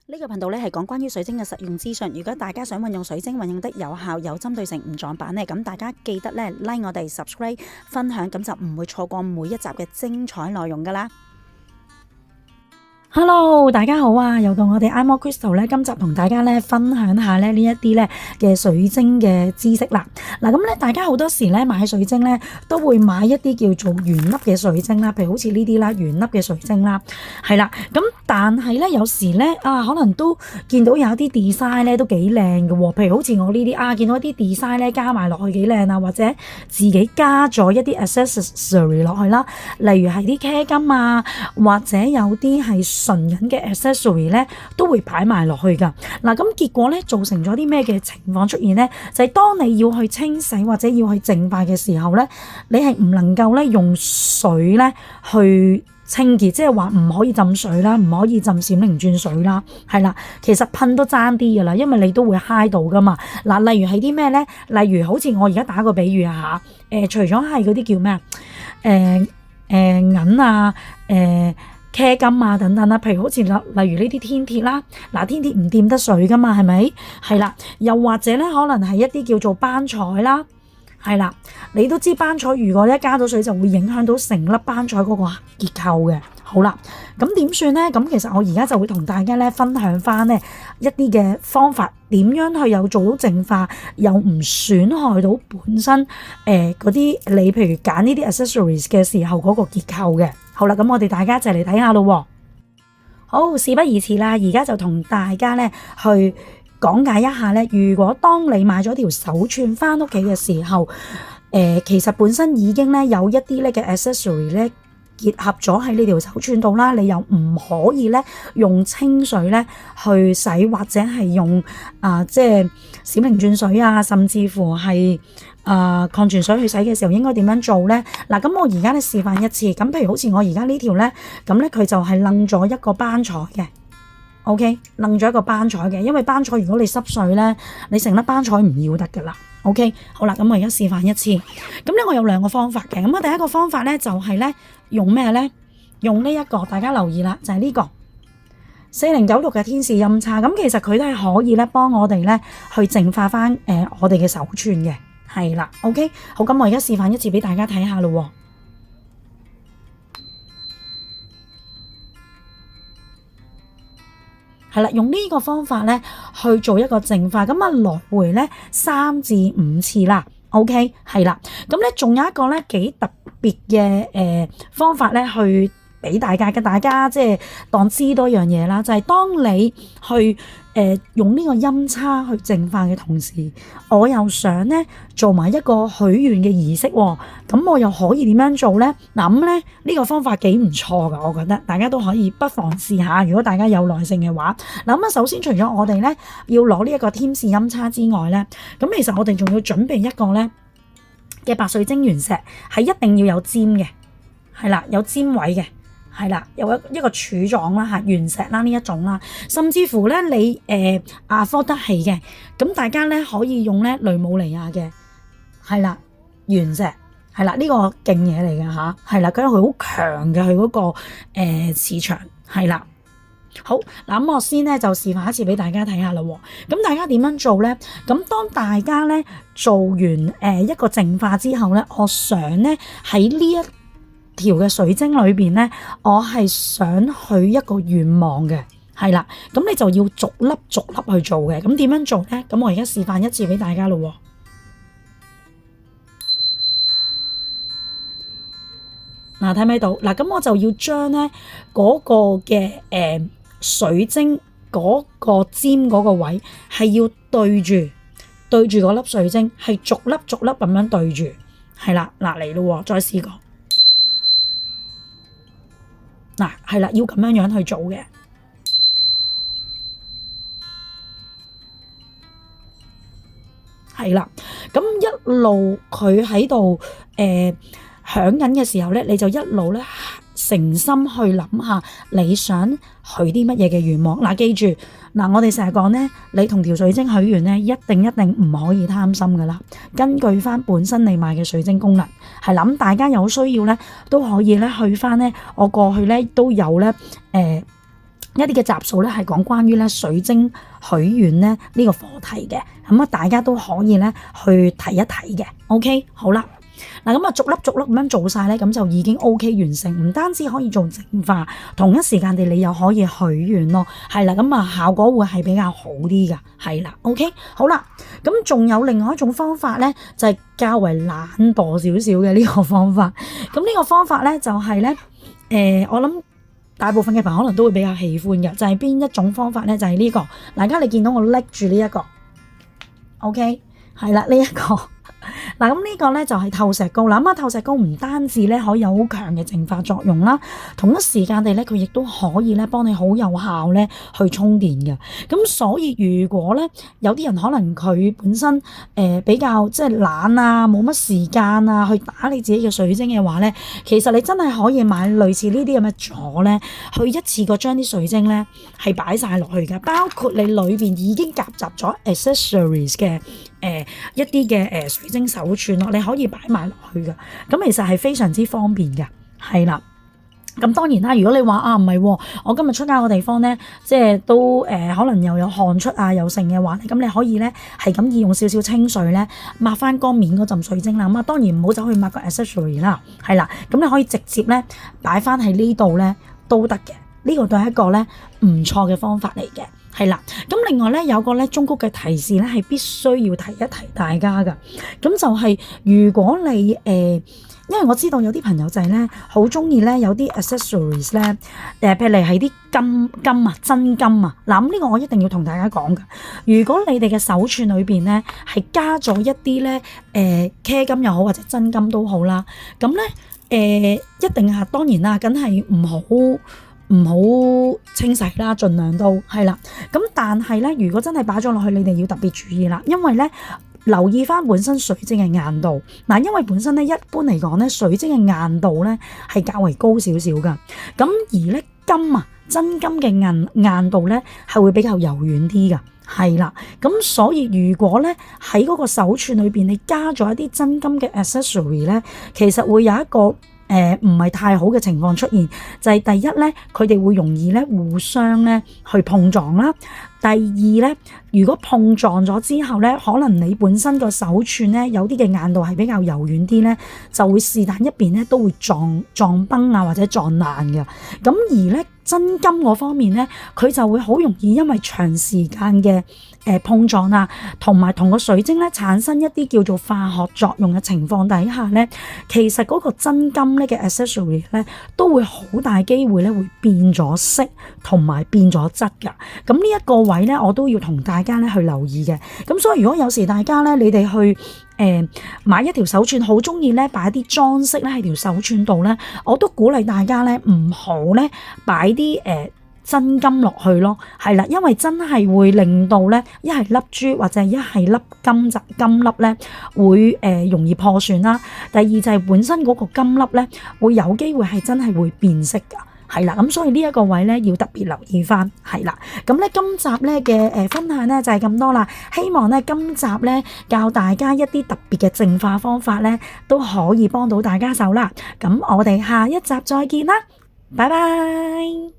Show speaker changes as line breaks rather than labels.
呢個頻道咧係講關於水晶嘅實用資訊。如果大家想運用水晶運用得有效、有針對性、唔撞板咧，咁大家記得咧 like 我哋 subscribe 分享，咁就唔會錯過每一集嘅精彩內容噶啦。Hello， 大家好啊！又到我哋 Imo Crystal 咧，今集同大家咧分享下咧呢一啲咧嘅水晶嘅知識啦。嗱，咁咧大家好多時咧買水晶咧都會買一啲叫做圓粒嘅水晶啦，譬如好似呢啲啦，圓粒嘅水晶啦，係啦。咁但係咧有時咧可能都見到有啲 design 咧都幾靚嘅喎，譬如好似我呢啲見到一啲 design 咧加埋落去幾靚啊，或者自己加咗一啲 accessory 落去啦，例如係啲茄金啊，或者有啲係純銀嘅 accessory 咧都會擺埋落去噶。嗱，咁結果咧造成咗啲咩嘅情況出現咧？就係當你要去清洗或者要去淨化嘅時候咧，你係唔能夠咧用水咧去清潔，即係話唔可以浸水啦，唔可以浸閃靈轉水啦，係啦，其實噴都爭啲噶啦，因為你都會揩到噶嘛。嗱，例如係啲咩咧？例如好似我而家打個比喻啊嚇，除咗係嗰啲叫咩銀啊，茄金啊等等啦，譬如好似例如呢啲天鐵啦，嗱，天鐵唔掂得水噶嘛，係咪？係啦，又或者咧可能係一啲叫做班彩啦，係啦，你都知班彩如果一加咗水就會影響到成粒班彩嗰個結構嘅。好啦，咁點算咧？咁其實我而家就會同大家咧分享翻咧一啲嘅方法，點樣去又做到淨化，又唔損害到本身嗰啲你譬如揀呢啲 accessories 嘅時候嗰個結構嘅。好啦，咁我哋大家一齊嚟睇下咯。好，事不宜遲啦，而家就同大家咧去講解一下咧，如果當你買咗條手串翻屋企嘅時候，其實本身已經咧有一啲咧嘅 accessory 咧結合咗喺呢條手串度啦，你又唔可以咧用清水咧去洗，或者係用即係閃靈轉水啊，甚至乎係礦泉水去洗嘅時候應該點樣做咧？嗱，咁我而家咧示範一次，咁譬如好似我而家呢條咧，咁咧佢就係掕咗一個班彩嘅 ，OK， 掕咗一個班彩嘅，因為班彩如果你濕水咧，你成粒班彩唔要得噶啦。OK， 好啦，咁我而家示範一次。咁咧我有兩個方法嘅，咁我第一個方法咧就係咧用咩咧？用呢一個，大家留意啦，就係呢個4096嘅天使音叉。咁其實佢都係可以咧幫我哋咧去淨化翻我哋嘅手串嘅，係啦。OK， 好，咁我而家示範一次俾大家睇下咯。係啦，用呢個方法咧去做一個淨化，咁來回咧3至5次啦。OK， 係啦，咁咧仲有一個咧幾特別嘅方法咧去俾大家嘅，大家即係當知多樣嘢啦，就係當你去用呢個音叉去淨化嘅同時，我又想咧做埋一個許願嘅儀式喎，咁我又可以點樣做咧？嗱，咁咧呢個方法幾唔錯噶，我覺得大家都可以不妨試下，如果大家有耐性嘅話。嗱，咁首先除咗我哋咧要攞呢一個天使音叉之外咧，咁其實我哋仲要準備一個咧嘅白水晶原石，係一定要有尖嘅，係啦，有尖位嘅。係啦，有一個柱狀啦嚇，原石啦呢一種啦，甚至乎咧你afford得起嘅，咁大家咧可以用咧雷姆尼亞嘅，係啦，原石，係啦，呢個勁嘢嚟嘅嚇，係啦，佢好強嘅佢嗰個磁場，係啦。好嗱，咁我先咧就示範一次俾大家睇下啦。咁大家點樣做咧？咁當大家咧做完一個淨化之後咧，我想咧喺呢一條嘅水晶裏邊咧，我係想許一個願望嘅，係啦，咁你就要逐粒逐粒去做嘅。咁點樣做咧？咁我而家示範一次俾大家咯。嗱，睇唔睇到？嗱，咁我就要將咧嗰個嘅水晶嗰個尖嗰個位係要對住嗰粒水晶，係逐粒逐粒咁樣對住，係啦，嗱嚟咯，再試過。嗱，係啦，要咁樣去做嘅，係啦。咁一路佢喺度響緊嘅時候咧，你就一路咧誠心去諗下你想許啲乜嘢嘅願望。嗱，記住嗱，我哋成日講咧，你同條水晶許願咧，一定唔可以貪心噶啦。根據翻本身你買嘅水晶功能，係諗大家有需要咧，都可以咧去翻咧。我過去咧都有咧一啲嘅集數咧係講關於咧水晶許願咧呢個課題嘅，咁啊大家都可以咧去睇一睇嘅。OK， 好啦。嗱咁啊，逐粒咁樣做晒咧，咁就已經 OK 完成。唔單止可以做淨化，同一時間地你又可以許願咯，係啦，咁啊效果會係比較好啲噶，係啦 OK， 好啦，咁仲有另外一種方法咧，就係較為懶惰少少嘅呢個方法。咁呢個方法咧就係咧，我諗大部分嘅朋友可能都會比較喜歡嘅，就係邊一種方法咧？就係呢個。大家你見到我拎住呢一個 OK， 係啦，呢一個。嗱，咁呢個咧就係透石膏啦。咁啊，透石膏唔單止咧可以有好強嘅淨化作用啦，同一時間地咧佢亦都可以咧幫你好有效咧去充電嘅。咁所以如果咧有啲人可能佢本身比較即係懶啊，冇乜時間啊去打理自己嘅水晶嘅話咧，其實你真係可以買類似呢啲咁嘅座咧，去一次過將啲水晶咧係擺晒落去嘅，包括你裏邊已經夾雜咗 accessories 嘅一啲嘅水晶手串咯，你可以擺埋落去嘅，咁其實係非常之方便嘅，係啦。咁當然啦，如果你話唔係，我今日出街個地方咧，即係都可能又有汗出啊，又剩嘅話，咁你可以咧係咁意用少少清水咧抹翻乾面嗰陣水晶啦。咁啊，當然唔好走去抹個 accessory 啦，係啦。咁你可以直接咧擺翻喺呢度咧都得嘅，呢個都係一個咧唔錯嘅方法嚟嘅。係啦，咁另外咧有個咧中谷嘅提示咧係必須要提一提大家噶，咁就係如果你因為我知道有啲朋友就係咧好中意咧有啲 accessories 咧譬如係啲金啊真金啊，嗱咁呢個我一定要同大家講噶，如果你哋嘅手串裏邊咧係加咗一啲咧茄金又好或者真金都好啦，咁咧一定係當然啦，梗係唔好清洗啦，盡量都係啦。咁但係咧，如果真係擺咗落去，你哋要特別注意啦，因為咧留意翻本身水晶嘅硬度。嗱，因為本身咧一般嚟講咧，水晶嘅硬度咧係較為高少少噶。咁而咧真金嘅硬度咧係會比較柔軟啲噶。係啦，咁所以如果咧喺嗰個手串裏邊你加咗一啲真金嘅 accessory 咧，其實會有一個唔係太好嘅情況出現，就係第一咧，佢哋會容易咧互相咧去碰撞啦。第二咧，如果碰撞咗之後咧，可能你本身個手串咧有啲嘅硬度係比較柔軟啲咧，就會是但一邊咧都會撞崩啊或者撞爛嘅。咁而咧真金嗰方面咧，佢就會好容易因為長時間嘅碰撞啊，同埋同個水晶咧產生一啲叫做化學作用嘅情況底下咧，其實嗰個真金咧嘅 accessory 咧都會好大機會咧會變咗色同埋變咗質㗎。咁呢一個位咧，我都要同大家咧去留意嘅。咁所以如果有時大家咧，你哋去買一條手串，好中意咧擺啲裝飾咧喺條手串度咧，我都鼓勵大家咧唔好咧擺啲真金落去咯，係啦，因為真係會令到咧一係粒珠或者一係粒金粒咧會容易破損啦。第二就係本身嗰個金粒咧會有機會係真係會變色㗎。係啦，咁所以呢一個位咧要特別留意翻，係啦。咁咧今集咧嘅分享咧就係咁多啦。希望咧今集咧教大家一啲特別嘅淨化方法咧都可以幫到大家手啦。咁我哋下一集再見啦，拜拜。